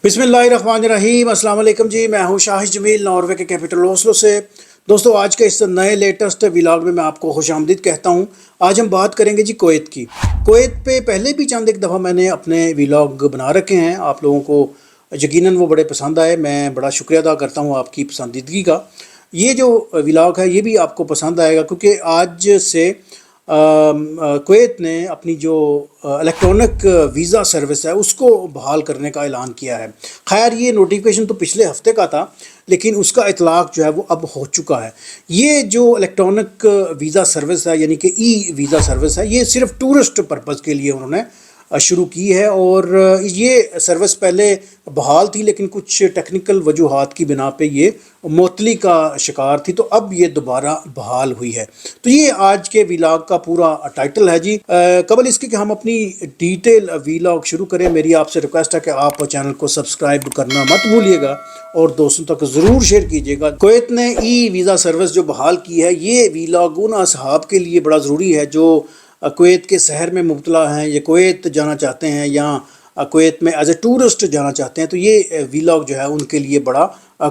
बिस्मिल्लाहिर्रहमानिर्रहीम। अस्सलाम वालेकुम जी। मैं हूं शाहिद जमील, नॉर्वे के कैपिटल ओस्लो से। दोस्तों, आज के इस नए लेटेस्ट व्लॉग में मैं आपको खुशामदीद कहता हूं। आज हम बात करेंगे जी कुवैत की। कुवैत पे पहले भी चंद एक दफ़ा मैंने अपने व्लॉग बना रखे हैं, आप लोगों को यकीनन वो बड़े पसंद आए। मैं बड़ा शुक्रिया अदा करता हूं आपकी पसंदीदगी का। ये जो व्लॉग है ये भी आपको पसंद आएगा, क्योंकि आज से कुवैत ने अपनी जो इलेक्ट्रॉनिक वीज़ा सर्विस है उसको बहाल करने का ऐलान किया है। खैर, ये नोटिफिकेशन तो पिछले हफ्ते का था, लेकिन उसका इतलाक़ जो है वो अब हो चुका है। ये जो इलेक्ट्रॉनिक वीज़ा सर्विस है, यानी कि ई वीज़ा सर्विस है, ये सिर्फ टूरिस्ट पर्पज़ के लिए उन्होंने शुरू की है। और ये सर्विस पहले बहाल थी, लेकिन कुछ टेक्निकल वजूहात की बिना पे ये मुअत्तली का शिकार थी, तो अब ये दोबारा बहाल हुई है। तो ये आज के व्लॉग का पूरा टाइटल है जी। कबल इसके कि हम अपनी डिटेल व्लॉग शुरू करें, मेरी आपसे रिक्वेस्ट है कि आप चैनल को सब्सक्राइब करना मत भूलिएगा और दोस्तों तक ज़रूर शेयर कीजिएगा। कुवैत ने ई वीज़ा सर्विस जो बहाल की है, ये व्लॉग उन असहाब के लिए बड़ा ज़रूरी है जो कुवैत के शहर में मुब्तला हैं, या कुवैत जाना चाहते हैं, या कुवैत में एज ए टूरिस्ट जाना चाहते हैं। तो ये व्लॉग जो है उनके लिए बड़ा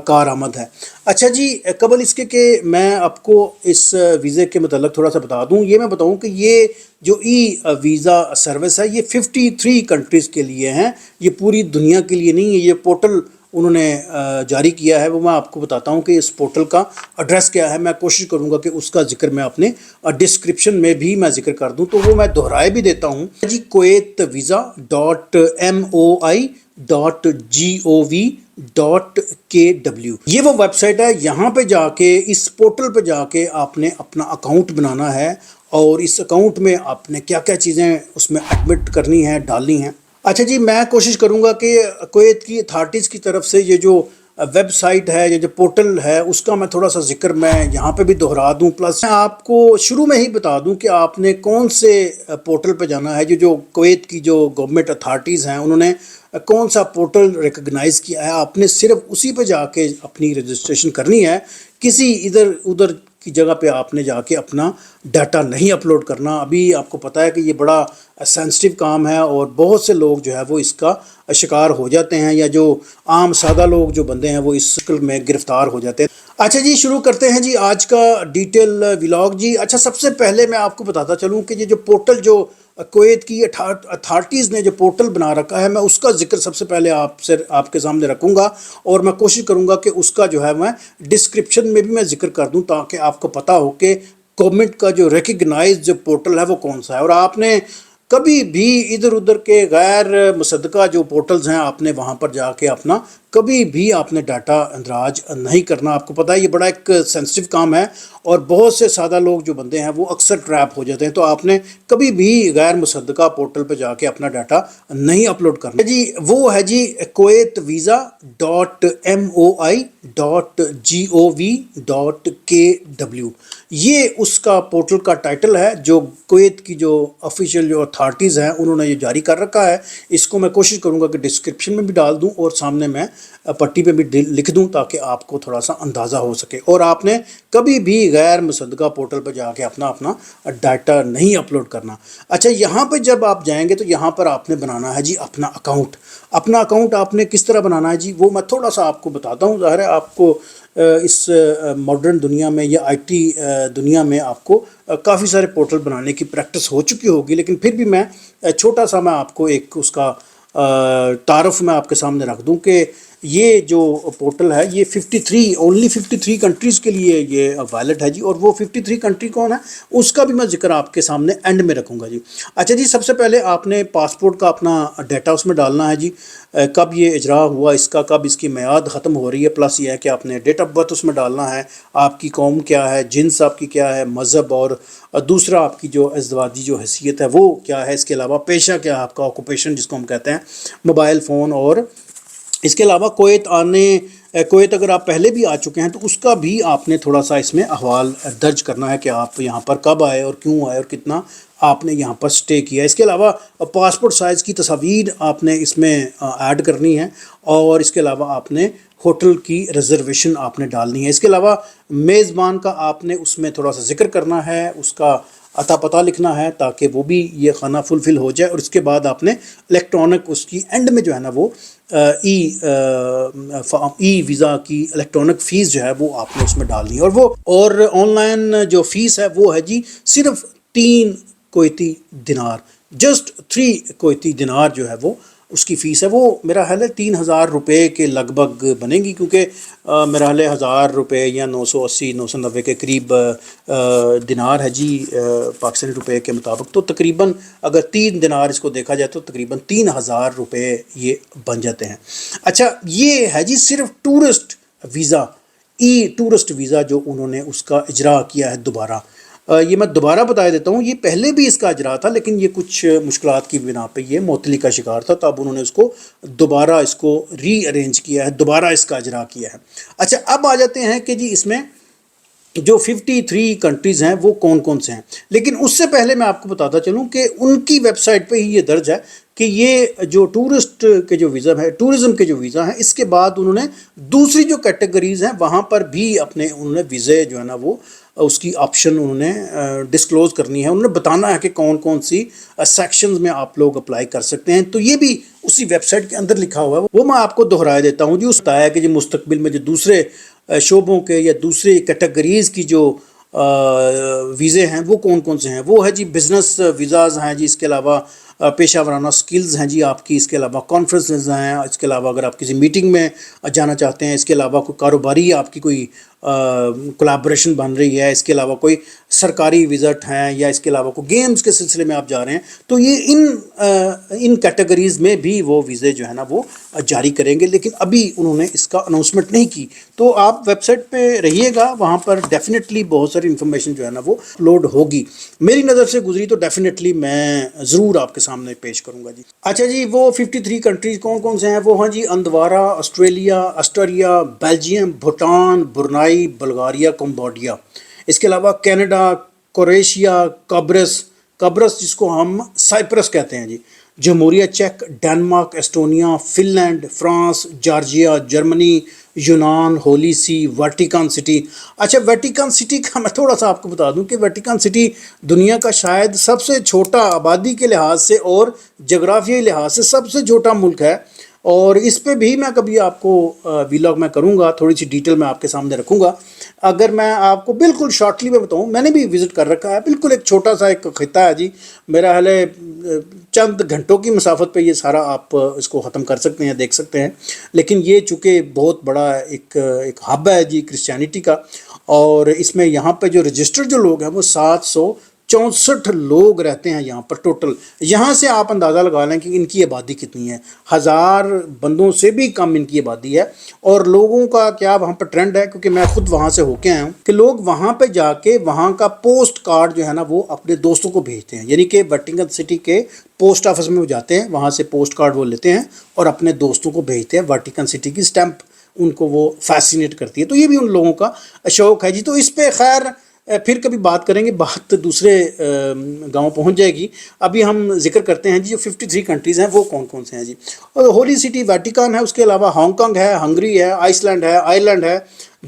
कारआमद है। अच्छा जी, कबल इसके कि मैं आपको इस वीज़े के मतलब थोड़ा सा बता दूं, ये मैं बताऊं कि ये जो ई वीज़ा सर्विस है ये 53 कंट्रीज़ के लिए हैं, ये पूरी दुनिया के लिए नहीं है। ये पोर्टल उन्होंने जारी किया है, वो मैं आपको बताता हूँ कि इस पोर्टल का एड्रेस क्या है। मैं कोशिश करूँगा कि उसका जिक्र मैं अपने डिस्क्रिप्शन में भी मैं जिक्र कर दूँ, तो वो मैं दोहराए भी देता हूँ जी। kuwaitVisa.moi.gov.kw, ये वो वेबसाइट है। यहाँ पे जाके, इस पोर्टल पे जाके आपने अपना अकाउंट बनाना है, और इस अकाउंट में आपने क्या क्या चीज़ें उसमें एडमिट करनी है, डालनी है। अच्छा जी, मैं कोशिश करूँगा कि कुवैत की अथॉरिटीज़ की तरफ से ये जो वेबसाइट है, ये जो पोर्टल है, उसका मैं थोड़ा सा जिक्र मैं यहाँ पे भी दोहरा दूँ। प्लस मैं आपको शुरू में ही बता दूँ कि आपने कौन से पोर्टल पे जाना है। जो कुवैत की जो गवर्नमेंट अथॉरिटीज़ हैं, उन्होंने कौन सा पोर्टल रिकग्नाइज़ किया है, आपने सिर्फ उसी पे जाके अपनी रजिस्ट्रेशन करनी है। किसी इधर उधर की जगह पे आपने जाके अपना डाटा नहीं अपलोड करना। अभी आपको पता है कि ये बड़ा सेंसिटिव काम है, और बहुत से लोग जो है वो इसका शिकार हो जाते हैं, या जो आम सादा लोग जो बंदे हैं वो इस शक्ल में गिरफ्तार हो जाते हैं। अच्छा जी, शुरू करते हैं जी आज का डिटेल व्लॉग जी। अच्छा, सबसे पहले मैं आपको बताता चलूँ कि ये जो पोर्टल जो कुवैत की अथॉरिटीज़ ने जो पोर्टल बना रखा है, मैं उसका जिक्र सबसे पहले आपके सामने रखूँगा, और मैं कोशिश करूँगा कि उसका जो है मैं डिस्क्रिप्शन में भी मैं जिक्र कर दूँ, ताकि आपको पता हो कि गवर्नमेंट का जो रिकग्नाइज्ड जो पोर्टल है वो कौन सा है। और आपने कभी भी इधर उधर के गैर मुसद्दका जो पोर्टल्स हैं, आपने वहाँ पर जाके अपना कभी भी आपने डाटा अंदराज नहीं करना। आपको पता है ये बड़ा एक सेंसिटिव काम है, और बहुत से सादा लोग जो बंदे हैं वो अक्सर ट्रैप हो जाते हैं। तो आपने कभी भी गैर मुसद्दका पोर्टल पर जाके अपना डाटा नहीं अपलोड करना जी। वो है जी kuwaitVisa.moi.gov.kw, ये उसका पोर्टल का टाइटल है जो कुवैत की जो ऑफिशियल जो अथॉरिटीज़ हैं उन्होंने ये जारी कर रखा है। इसको मैं कोशिश करूँगा कि डिस्क्रिप्शन में भी डाल दूँ, और सामने मैं पट्टी पे भी लिख दूं, ताकि आपको थोड़ा सा अंदाज़ा हो सके। और आपने कभी भी गैर मुसद्दका पोर्टल पर जाके अपना डाटा नहीं अपलोड करना। अच्छा, यहाँ पे जब आप जाएंगे तो यहाँ पर आपने बनाना है जी अपना अकाउंट। अपना अकाउंट आपने किस तरह बनाना है जी, वो मैं थोड़ा सा आपको बताता हूँ। ज़ाहिर है आपको इस मॉडर्न दुनिया में या IT दुनिया में आपको काफ़ी सारे पोर्टल बनाने की प्रैक्टिस हो चुकी होगी, लेकिन फिर भी मैं छोटा सा मैं आपको एक उसका तारफ़ मैं आपके सामने रख दूं कि ये जो पोर्टल है ये 53 कंट्रीज़ के लिए ये वैलिड है जी। और वो 53 कंट्री कौन है उसका भी मैं जिक्र आपके सामने एंड में रखूँगा जी। अच्छा जी, सबसे पहले आपने पासपोर्ट का अपना डाटा उसमें डालना है जी। कब ये इजरा हुआ इसका, कब इसकी मियाद ख़त्म हो रही है, प्लस ये है कि आपने डेट ऑफ बर्थ उसमें डालना है, आपकी कौम क्या है, जिन्स आपकी क्या है, मज़हब, और दूसरा आपकी जो अज़दवाजी जो हैसियत है वो क्या है। इसके अलावा पेशा क्या है आपका, ऑक्यूपेशन जिसको हम कहते हैं, मोबाइल फ़ोन, और इसके अलावा कुवैत अगर आप पहले भी आ चुके हैं तो उसका भी आपने थोड़ा सा इसमें अहवाल दर्ज करना है कि आप यहाँ पर कब आए और क्यों आए और कितना आपने यहाँ पर स्टे किया। इसके अलावा पासपोर्ट साइज़ की तस्वीर आपने इसमें ऐड करनी है, और इसके अलावा आपने होटल की रिजर्वेशन आपने डालनी है। इसके अलावा मेज़बान का आपने उसमें थोड़ा सा जिक्र करना है, उसका عطا پتہ لکھنا ہے تاکہ وہ بھی یہ خانہ فلفل ہو جائے، اور اس کے بعد آپ نے الیکٹرانک اس کی اینڈ میں جو ہے نا وہ ای ویزا کی الیکٹرانک فیس جو ہے وہ آپ نے اس میں ڈالنی ہے، اور آن لائن جو فیس ہے وہ ہے جی صرف 3 کویتی دینار، جسٹ 3 کویتی دینار جو ہے وہ اس کی فیس ہے۔ وہ میرا خیال ہے 3000 روپے کے لگ بھگ بنے گی، کیونکہ میرا خیال ہے 1000 روپے یا 980 990 کے قریب دینار ہے جی پاکستانی روپے کے مطابق، تو تقریباً اگر 3 دینار اس کو دیکھا جائے تو تقریباً 3000 روپے یہ بن جاتے ہیں۔ اچھا، یہ ہے جی صرف ٹورسٹ ویزا، ٹورسٹ ویزا جو انہوں نے اس کا اجرا کیا ہے دوبارہ۔ یہ میں دوبارہ بتا دیتا ہوں، یہ پہلے بھی اس کا اجرا تھا لیکن یہ کچھ مشکلات کی بنا پہ یہ معطلی کا شکار تھا، تو اب انہوں نے اس کو دوبارہ ری ارینج کیا ہے، دوبارہ اس کا اجرا کیا ہے۔ اچھا، اب آ جاتے ہیں کہ جی اس میں جو 53 کنٹریز ہیں وہ کون کون سے ہیں، لیکن اس سے پہلے میں آپ کو بتاتا چلوں کہ ان کی ویب سائٹ پہ ہی یہ درج ہے کہ یہ جو ٹورسٹ کے جو ویزا ہے، ٹورزم کے جو ویزا ہیں، اس کے بعد انہوں نے دوسری جو کیٹیگریز ہیں وہاں پر بھی انہوں نے ویزے جو ہے نا وہ اس کی آپشن انہوں نے ڈسکلوز کرنی ہے، انہوں نے بتانا ہے کہ کون کون سی سیکشنز میں آپ لوگ اپلائی کر سکتے ہیں، تو یہ بھی اسی ویب سائٹ کے اندر لکھا ہوا ہے، وہ میں آپ کو دہرائے دیتا ہوں جی۔ اس بتایا کہ جی مستقبل میں جو دوسرے شعبوں کے یا دوسری کیٹیگریز کی جو ویزے ہیں وہ کون کون سے ہیں، وہ ہے جی بزنس ویزاز ہیں جی، اس کے علاوہ پیشہ ورانہ سکلز ہیں جی آپ کی، اس کے علاوہ کانفرنسز ہیں، اس کے علاوہ اگر آپ کسی میٹنگ میں جانا چاہتے ہیں، اس کے علاوہ کوئی کاروباری آپ کی کوئی کولابریشن بن رہی ہے، اس کے علاوہ کوئی سرکاری وزٹ ہیں، یا اس کے علاوہ کوئی گیمز کے سلسلے میں آپ جا رہے ہیں، تو یہ ان کیٹیگریز میں بھی وہ ویزے جو ہے نا وہ جاری کریں گے، لیکن ابھی انہوں نے اس کا اناؤنسمنٹ نہیں کی، تو آپ ویب سائٹ پہ رہیے گا، وہاں پر ڈیفینیٹلی بہت ساری انفارمیشن جو ہے نا وہ اپلوڈ ہوگی، میری نظر سے گزری تو ڈیفینیٹلی میں ضرور آپ کے سامنے پیش کروں گا جی۔ اچھا جی، وہ 53 کنٹریز کون کون سے ہیں، وہ ہیں جی Andorra, Australia, Austria, Belgium, Bhutan, Brunei, بلغاریہ، کمبوڈیا، اس کے علاوہ کینیڈا، کروشیا، قبرص جس کو ہم سائپرس کہتے ہیں جی، جمہوریہ چیک، Denmark, Estonia, Finland, France, Georgia, جرمنی، یونان، ہولی سی، ویٹیکن سٹی۔ اچھا، ویٹیکن سٹی کا میں تھوڑا سا آپ کو بتا دوں کہ ویٹیکن سٹی دنیا کا شاید سب سے چھوٹا، آبادی کے لحاظ سے اور جغرافیائی لحاظ سے سب سے چھوٹا ملک ہے، اور اس پہ بھی میں کبھی آپ کو ویلاگ میں کروں گا، تھوڑی سی ڈیٹیل میں آپ کے سامنے رکھوں گا۔ اگر میں آپ کو بالکل شارٹلی میں بتاؤں، میں نے بھی وزٹ کر رکھا ہے، بالکل ایک چھوٹا سا ایک خطہ ہے جی، میرا حال ہے چند گھنٹوں کی مسافت پہ یہ سارا آپ اس کو ختم کر سکتے ہیں، دیکھ سکتے ہیں، لیکن یہ چونکہ بہت بڑا ایک ہب ہے جی کرسچینٹی کا، اور اس میں یہاں پہ جو رجسٹرڈ جو لوگ ہیں وہ 764 لوگ رہتے ہیں یہاں پر ٹوٹل۔ یہاں سے آپ اندازہ لگا لیں کہ ان کی آبادی کتنی ہے، 1000 بندوں سے بھی کم ان کی آبادی ہے، اور لوگوں کا کیا وہاں پر ٹرینڈ ہے، کیونکہ میں خود وہاں سے ہو کے آیا ہوں، کہ لوگ وہاں پہ جا کے وہاں کا پوسٹ کارڈ جو ہے نا وہ اپنے دوستوں کو بھیجتے ہیں، یعنی کہ ویٹیکن سٹی کے پوسٹ آفس میں وہ جاتے ہیں، وہاں سے پوسٹ کارڈ وہ لیتے ہیں اور اپنے دوستوں کو بھیجتے ہیں، ویٹیکن سٹی کی اسٹیمپ ان کو وہ فیسینیٹ کرتی ہے، تو یہ بھی ان لوگوں کا شوق ہے جی۔ تو اس پہ خیر پھر کبھی بات کریں گے، بات دوسرے گاؤں پہنچ جائے گی، ابھی ہم ذکر کرتے ہیں جی جو 53 کنٹریز ہیں وہ کون کون سے ہیں جی۔ اور ہولی سٹی ویٹیکن ہے، اس کے علاوہ ہانگ کانگ ہے، ہنگری ہے، آئس لینڈ ہے، آئرلینڈ ہے،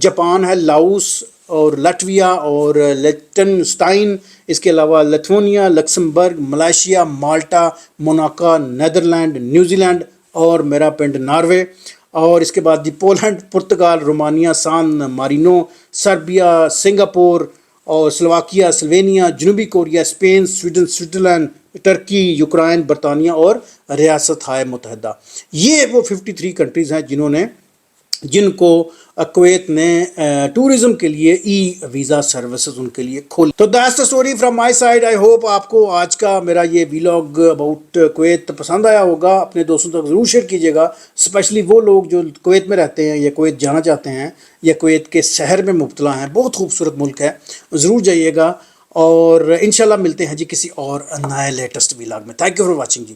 جاپان ہے، لاؤس اور لٹویا اور لیٹنسٹائن، اس کے علاوہ لتھونیا، لکسمبرگ، ملائیشیا، مالٹا، موناکو، نیدرلینڈ، نیوزی لینڈ اور میرا پنڈ ناروے، اور اس کے بعد جی پولینڈ، پرتگال، رومانیہ، سان مارینو، سربیا، سنگاپور اور سلوواکیہ، سلوینیا، جنوبی Korea, Spain, Sweden, Switzerland, Turkey, Ukraine, برطانیہ اور ریاست ہائے متحدہ۔ یہ وہ 53 کنٹریز ہیں جن کو کویت نے ٹورزم کے لیے ای ویزا سروسز ان کے لیے کھول۔ تو that's the story from my side. I hope آپ کو آج کا میرا یہ ویلاگ اباؤٹ کویت پسند آیا ہوگا، اپنے دوستوں تک ضرور شیئر کیجیے گا، اسپیشلی وہ لوگ جو کویت میں رہتے ہیں یا کویت جانا چاہتے ہیں یا کویت کے شہر میں مبتلا ہیں، بہت خوبصورت ملک ہے، ضرور جائیے گا، اور انشاءاللہ ملتے ہیں جی کسی اور نئے لیٹسٹ ویلاگ میں۔ Thank you for watching G.